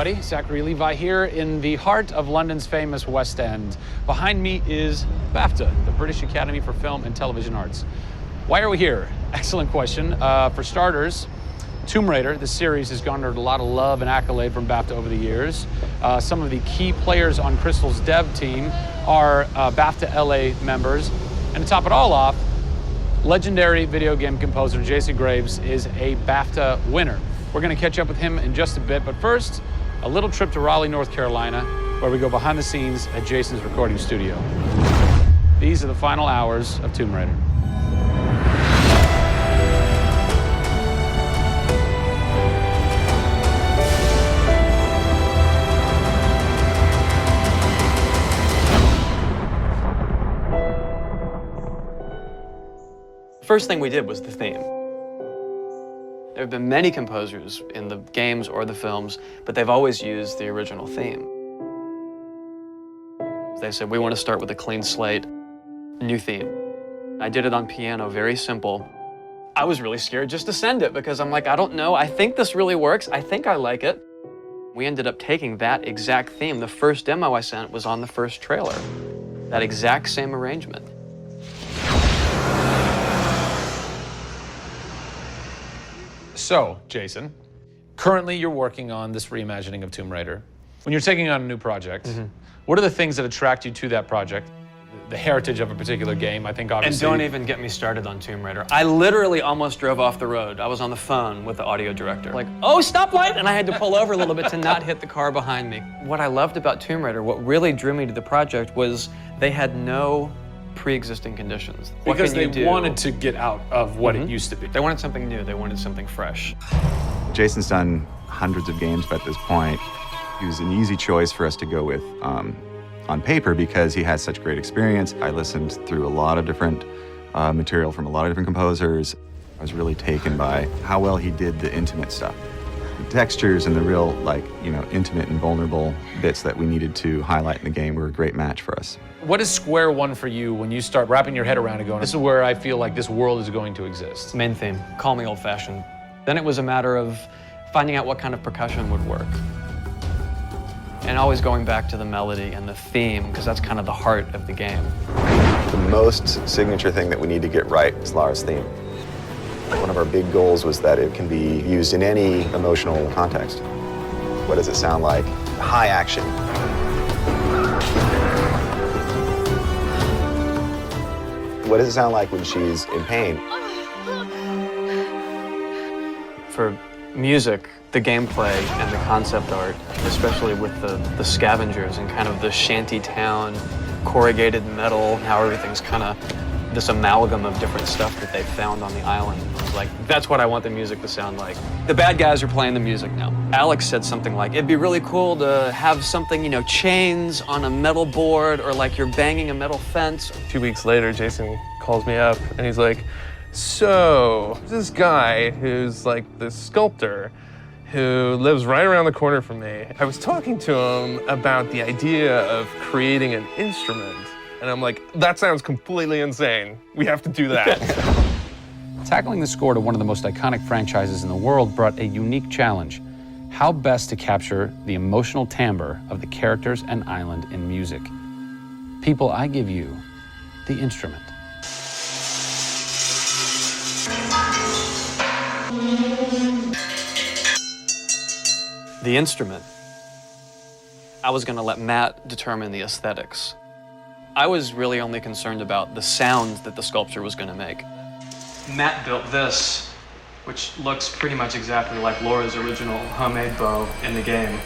everybody. Zachary Levi here in the heart of London's famous West End. Behind me is BAFTA, the British Academy for Film and Television Arts. Why are we here? Excellent question. For starters, Tomb Raider, the series, has garnered a lot of love and accolade from BAFTA over the years. Some of the key players on Crystal's dev team are BAFTA LA members. And to top it all off, legendary video game composer Jason Graves is a BAFTA winner. We're going to catch up with him in just a bit, but first, a little trip to Raleigh, North Carolina, where we go behind the scenes at Jason's recording studio. These are the final hours of Tomb Raider. First thing we did was the theme. There have been many composers in the games or the films, but they've always used the original theme. They said, we want to start with a clean slate, new theme. I did it on piano, very simple. I was really scared just to send it because I'm like, I don't know, I think this really works, I think I like it. We ended up taking that exact theme. The first demo I sent was on the first trailer. That exact same arrangement. So, Jason, currently you're working on this reimagining of Tomb Raider. When you're taking on a new project, what are the things that attract you to that project? The heritage of a particular game, I think obviously. And don't even get me started on Tomb Raider. I literally almost drove off the road. I was on the phone with the audio director. Like, oh, stoplight! And I had to pull over a little bit to not hit the car behind me. What I loved about Tomb Raider, what really drew me to the project was they had no pre-existing conditions. Because they wanted to get out of what it used to be. They wanted something new, they wanted something fresh. Jason's done hundreds of games at this point. He was an easy choice for us to go with on paper because he has such great experience. I listened through a lot of different material from a lot of different composers. I was really taken by how well he did the intimate stuff. The textures and the real, intimate and vulnerable bits that we needed to highlight in the game were a great match for us. What is square one for you when you start wrapping your head around it going, this is where I feel like this world is going to exist? Main theme, call me old-fashioned. Then it was a matter of finding out what kind of percussion would work. And always going back to the melody and the theme, because that's kind of the heart of the game. The most signature thing that we need to get right is Lara's theme. One of our big goals was that it can be used in any emotional context. What does it sound like? High action. What does it sound like when she's in pain? For music, the gameplay and the concept art, especially with the scavengers and kind of the shanty town, corrugated metal, how everything's kind of this amalgam of different stuff that they found on the island. I was like, that's what I want the music to sound like. The bad guys are playing the music now. Alex said something like, it'd be really cool to have something, chains on a metal board or like you're banging a metal fence. 2 weeks later, Jason calls me up and he's like, so this guy who's like this sculptor who lives right around the corner from me, I was talking to him about the idea of creating an instrument. And I'm like, that sounds completely insane. We have to do that. Tackling the score to one of the most iconic franchises in the world brought a unique challenge. How best to capture the emotional timbre of the characters and island in music? People, I give you the instrument. The instrument. I was going to let Matt determine the aesthetics. I was really only concerned about the sound that the sculpture was going to make. Matt built this, which looks pretty much exactly like Laura's original homemade bow in the game.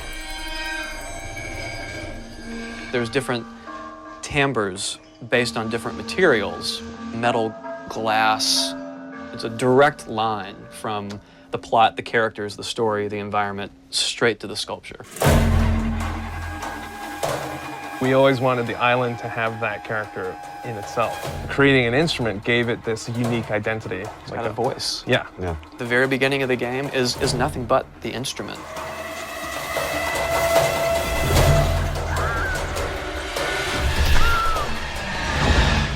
There's different timbres based on different materials, metal, glass. It's a direct line from the plot, the characters, the story, the environment, straight to the sculpture. We always wanted the island to have that character in itself. Creating an instrument gave it this unique identity. It's got a voice. Yeah. The very beginning of the game is nothing but the instrument.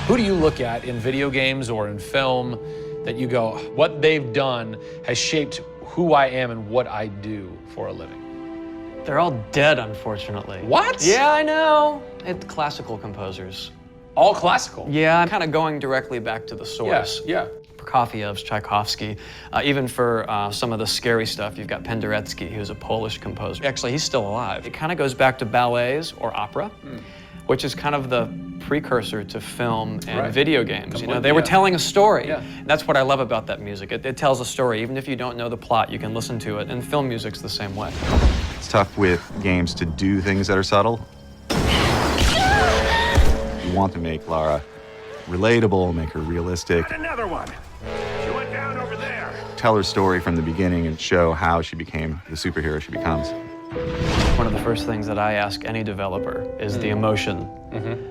Who do you look at in video games or in film that you go, what they've done has shaped who I am and what I do for a living? They're all dead, unfortunately. What? Yeah, I know. It's classical composers. All classical? Yeah, I'm kind of going directly back to the source. Yeah. Prokofiev's, Tchaikovsky. Even for some of the scary stuff, you've got Penderecki, who's a Polish composer. Actually, he's still alive. It kind of goes back to ballets or opera, which is kind of the precursor to film and video games. You know, they were telling a story. Yeah. And that's what I love about that music. It tells a story. Even if you don't know the plot, you can listen to it. And film music's the same way. It's tough with games to do things that are subtle. You want to make Lara relatable, make her realistic. Got another one. She went down over there. Tell her story from the beginning and show how she became the superhero she becomes. One of the first things that I ask any developer is the emotion.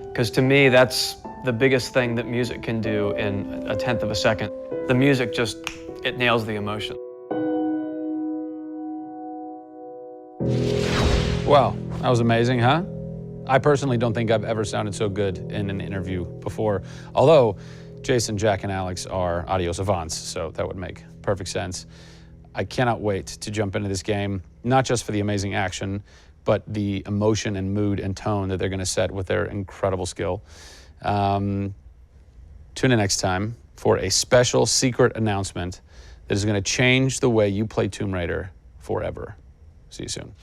Because to me, that's the biggest thing that music can do in a tenth of a second. The music just, it nails the emotion. Wow, that was amazing, huh? I personally don't think I've ever sounded so good in an interview before, although Jason, Jack, and Alex are audio savants, so that would make perfect sense. I cannot wait to jump into this game, not just for the amazing action, but the emotion and mood and tone that they're going to set with their incredible skill. Tune in next time for a special secret announcement that is going to change the way you play Tomb Raider forever. See you soon.